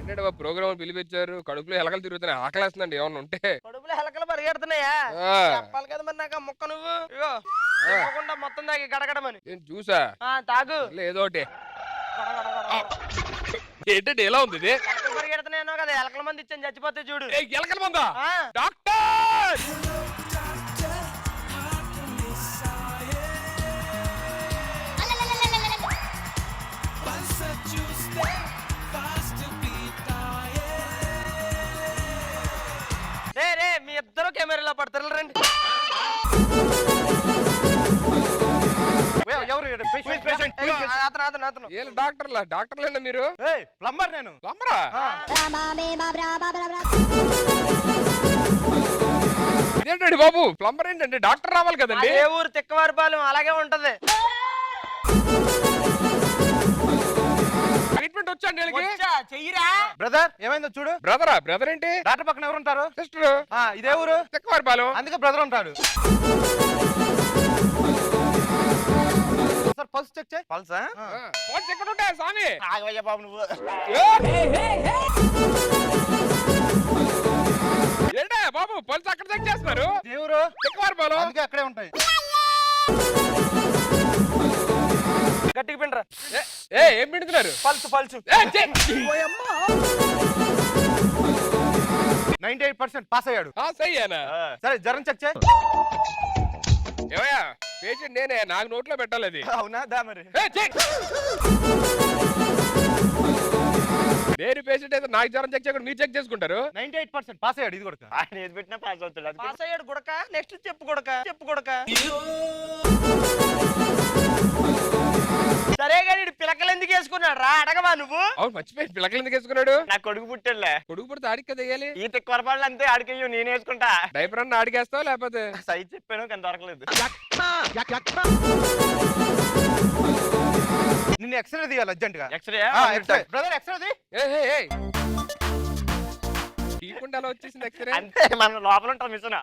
ఏంటంటే ప్రోగ్రామ్ పిలిపించారు, కడుపులో ఎలకలు తిరుగుతున్నాయి, ఆకలేస్తుందండి ఏమన్నా ఉంటే. కడుపులో ఎలకలు పరిగెడుతున్నాయా? చెప్పాలి కదా మరి నాకు ముక్క నువ్వు. ఇగో చెప్పకుండా మొత్తం తాగి గడగడమని. చూసా తాగు ఏదోటి. ఏంటంటే ఎలా ఉంది ఇది? ఎలకలు పరిగెడుతున్నాయో కదా, ఎలకల మంది ఇచ్చాను చచ్చిపోతే చూడు. ఎలకల మందా? ఆ. డాక్టర్ రే రే మీ ఇద్దరు కెమెరాలో పడతారు రండి. డాక్టర్లేనా మీరు? ప్లంబర్ నేను. ప్లంబరా? ఇదేంటండి బాబు, ప్లంబర్ ఏంటండి? డాక్టర్ రావాలి కదండి. ఏ ఊరు తిక్కవారిపాలెం అలాగే ఉంటది. ట్రీట్మెంట్ వచ్చాండి చెయ్యరా బ్రదర్ ఏమైందో చూడు. బ్రదరా? బ్రదర్ ఏంటి? డాక్టర్ పక్కన ఎవరు ఉంటారు? సిస్టర్. ఇదే ఊరు తిక్కవారిపాలెం, అందుకే బ్రదర్ ఉంటాడు. సార్ పల్స్ చెక్ చేయి. పల్సా? పల్స్ ఎక్కడ ఉంటాయి స్వామి? ఆగవయ్యా బాబు నువ్వు. ఏంటా బాబు పల్స్ అక్కడ చెక్ చేస్తున్నారు? ఏ ఊరు? తిక్కవారిపాలెం, అందుకే అక్కడే ఉంటాయి. గట్టిగా పిండరా. ఏం పిండుతున్నారు? Pulse pulse. 98% పాస్ అయ్యాడు. సయ్యానా? సరే జ్వరం చెక్ చేయి. ఏమయ్యా పేషెంట్ నేనే, నాకు నోట్లో పెట్టాలి అది. అవునా? దా మరి. నేను పేషెంట్ అయితే నాకు జ్వరం చెక్ చేయకుండా మీరు చెక్ చేసుకుంటారు. 98% పాస్ అయ్యాడు. ఇది కూడా ఆయన ఏది పెట్టినా పాస్ అవుతాడు. పాస్ అయ్యాడు గుడక. నెక్స్ట్ చెప్పు గుడక. సరే గానీ పిలకలు ఎందుకు వేసుకున్నాడు రా, అడగవా నువ్వు? అవును మర్చిపోయి పిల్లకలు ఎందుకు వేసుకున్నాడు? నా కొడుకు పుట్టేలే. కొడుకు పడితే ఆడికి కదా వేయాలి. ఈ తిక్కవరపాళ్ళు అంతే, ఆడికయ్యో నేను వేసుకుంటా. డైపర్ అన్న ఆడికేస్తావా లేకపోతే? సైజ్ చెప్పాను కానీ దొరకలేదు. నిన్ను ఎక్స్రే తీయాలి అర్జెంట్ గా. ఎక్స్రే బ్రదర్ ఎక్స్రే తీ. తీయకుండా ఎలా వచ్చేసింది ఎక్స్రే? అంతే, మన లోపల ఉంటాం మిషన్.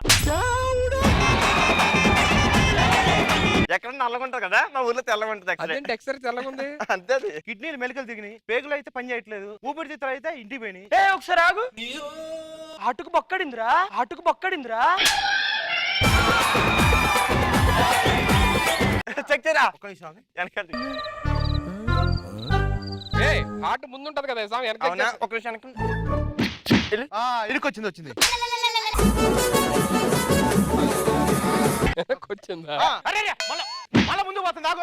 ఎక్కడ నల్లగుంటారు కదా, మా ఊర్లో తెల్లగుంటది ఎక్స్రే. ఎక్స్రే తెల్లగుంది అంతే. కిడ్నీలు మెలికలు తిరిగినాయి, పేగులు అయితే పని చేయట్లేదు, ఊపిరితిత్తులు అయితే ఇంటికి పోయినాయి. ఒకసారి ఆగు. ఆటుకు బొక్కడిందిరా. చెక్ చేయరా. ఒక్క నిమిషం వెనకాల హార్ట్ ముందు ఉంటది కదా స్వామి, అవునా? ఒక నిమిషం ఇడికొచ్చింది. వచ్చింది. వచ్చిందా? అరే మళ్ళా ముందు పోతుంది. నాకు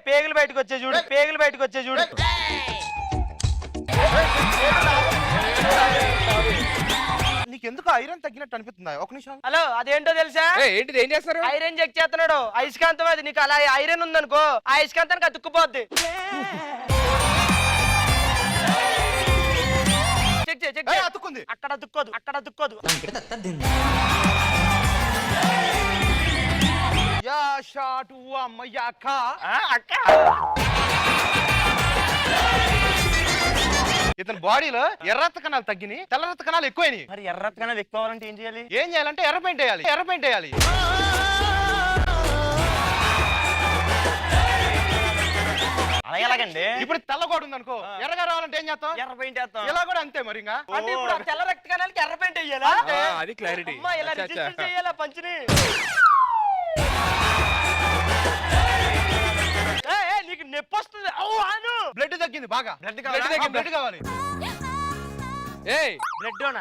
పేగులు బయటకు వచ్చే చూడు. నీకెందుకు ఐరన్ తగ్గినట్టు అనిపిస్తుందా? ఒక నిమిషం. హలో, అదేంటో తెలుసా? ఏంటిది? ఏం చేస్తారు? ఐరన్ చెక్ చేస్తున్నాడు. అయస్కాంతం అది. నీకు అలా ఐరన్ ఉందనుకో, ఆ అయస్కాంతానికి అతుక్కుపోద్ది. చెక్ అతుక్కుంది. అక్కడ అతుక్కోదు. యా షాట్ అమ్మయ్య అక్క. ఇతని బాడీలో ఎర్ర రక్త కణాలు తగ్గినాయి, తెల్ల రక్త కణాలు ఎక్కువైనాయి. మరి ఎర్ర రక్త కణాలు ఎక్కువ అవ్వాలంటే ఏం చేయాలంటే ఎర్ర పెయింట్ వేయాలి. అలాగేలాగండి. ఇప్పుడు తెల్ల కోడు ఉంది అనుకో, ఎర్రగా రావాలంటే ఏం చేస్తాం? ఎర్ర పెయింట్ వేస్తాం. ఇలా కూడా అంతే మరి. అంటే ఇప్పుడు తెల్ల రక్త కణాలకి ఎర్ర పెయింట్ వేయాలా? అది క్లారిటీ. ఇలా రిజిస్టర్ చేయాలా పంచిని? నీకు నొప్పి వస్తుంది. బ్లడ్ తగ్గింది బాగా. బ్లడ్ కావాలి.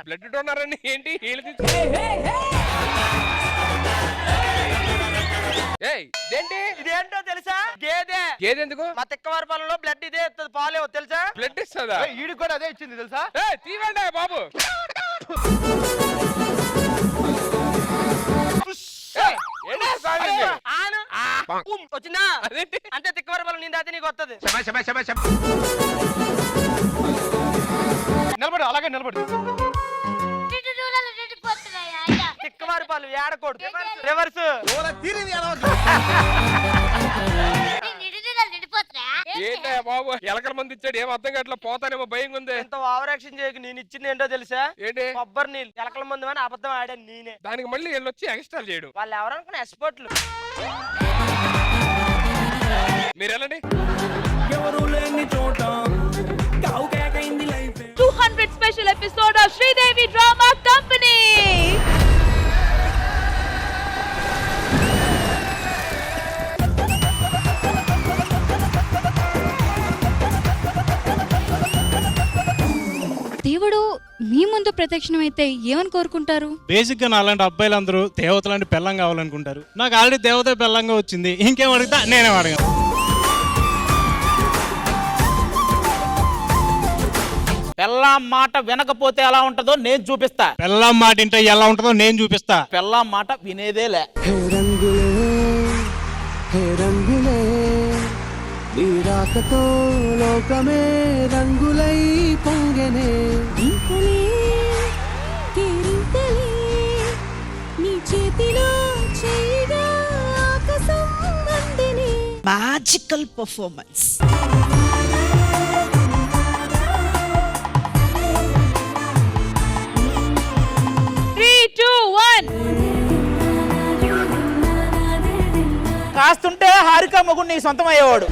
బ్లడ్ డోనర్ అని ఏంటి? ఇదేంటో తెలుసా? గేదె ఎందుకు? మా తిక్కవారిపాలెంలో బ్లడ్ ఇదే ఇస్తుంది, పాలేవో తెలుసా? బ్లడ్ ఇస్తుందా? ఈడికి కూడా అదే ఇచ్చింది తెలుసా? తీవండి బాబు. వచ్చిందా? అంతే, తిక్కవారిపాలెం నిందా నీకు వస్తుంది. నిలబడు, అలాగే నిలబడు. తిక్కవారిపాలెం ఏడకోడు. రివర్స్. ఏంటా బాబు, ఎలకల మంది ఇచ్చాడు, ఏం అర్థం కావట్లా, పోతానేమో భయం ఉంది. ఎంత ఓవరాక్షన్ చేయకు. నేను ఇచ్చింది ఏంటో తెలుసా? ఏంటి? కొబ్బరి నీళ్ళు. ఎలకల మంది అని అబద్ధం ఆడాను నేనే. దానికి మళ్ళీ వెళ్ళొచ్చి ఎక్స్ట్రా చేయడు. వాళ్ళు ఎవరనుకున్న ఎక్స్పర్ట్లు. మీరు వెళ్ళండి. special episode of Sridevi Drama Company. దేవుడు మీ ముందు ప్రత్యక్షమైతే ఏమని కోరుకుంటారు? బేసిక్ గా నాలాంటి అబ్బాయిలందరూ దేవత లాంటి పెళ్ళం కావాలనుకుంటారు. నాకు ఆల్రెడీ దేవత పెళ్ళంగా వచ్చింది, ఇంకేం అడుగుతా నేనే అడగను. పెళ్ళాం మాట వినకపోతే ఎలా ఉంటదో నేను చూపిస్తా. పెళ్ళం మాట ఇంటే ఎలా ఉంటుందో నేను చూపిస్తా. పెళ్ళాం మాట వినేదేలే. నీరాకతో లోకమే రంగులై పొంగెనే నీ చేతిలో చేయగా ఆకాశం అందినే. Magical performance. కాస్తుంటే హారిక మొగుడు నీ సొంతం అయ్యేవాడు.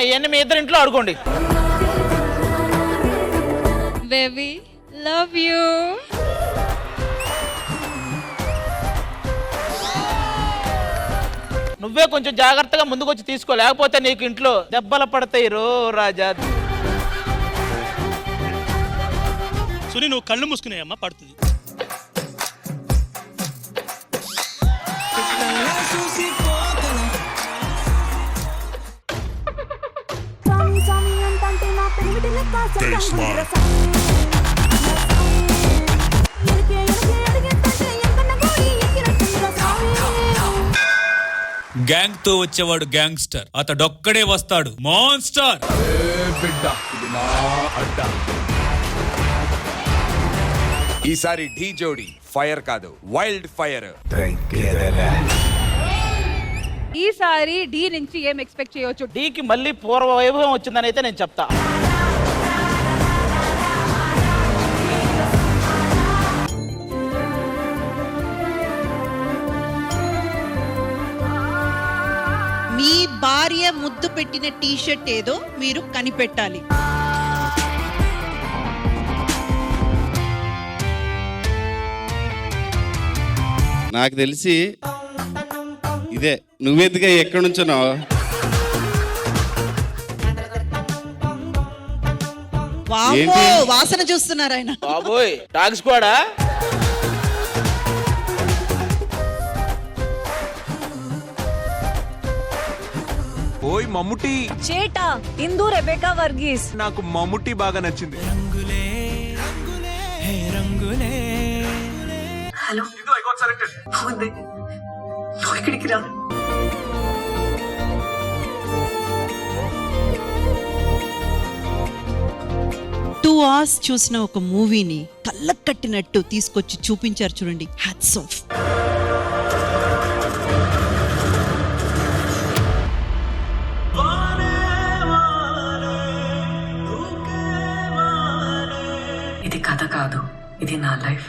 ఇవన్నీ మీ ఇద్దరు ఇంట్లో అడుకోండి. Baby love you. నువ్వే కొంచెం జాగ్రత్తగా ముందుకొచ్చి తీసుకో, లేకపోతే నీకు ఇంట్లో దెబ్బలు పడతాయి రో రాజా. సుని నువ్వు కళ్ళు మూసుకునేయమ్మా, పడుతుంది. గ్యాంగ్ తో వచ్చేవాడు గ్యాంగ్స్టర్, అతడొక్కడే వస్తాడు మాన్స్టర్. ఈసారి ఢీ జోడి ఫైర్ కాదు, వైల్డ్ ఫైర్. ఈసారి డి నుంచి ఏం ఎక్స్పెక్ట్ చేయొచ్చు? డీకి మళ్ళీ పూర్వ వైభవం వచ్చిందని అయితే నేను చెప్తా. మీ భార్య ముద్దు పెట్టిన టీషర్ట్ ఏదో మీరు కనిపెట్టాలి. నాకు తెలిసి ఇదే. నువ్వెందుగా ఎక్కడి నుంచున్నావు? వామ్మో, వాసన చూస్తున్నారు ఆయన. బాబోయ్ డాగ్ స్క్వాడా? ఓయ్ మమ్ముటి. చేటా ఇందు రెబెకా వర్గీస్. నాకు మమ్ముటి బాగా నచ్చింది. హలో ఇక్కడికి రా. 2 hours చూసిన ఒక మూవీని కళ్ళకు కట్టినట్టు తీసుకొచ్చి చూపించారు చూడండి. Hats off. ఇది కథ కాదు, ఇది నా లైఫ్.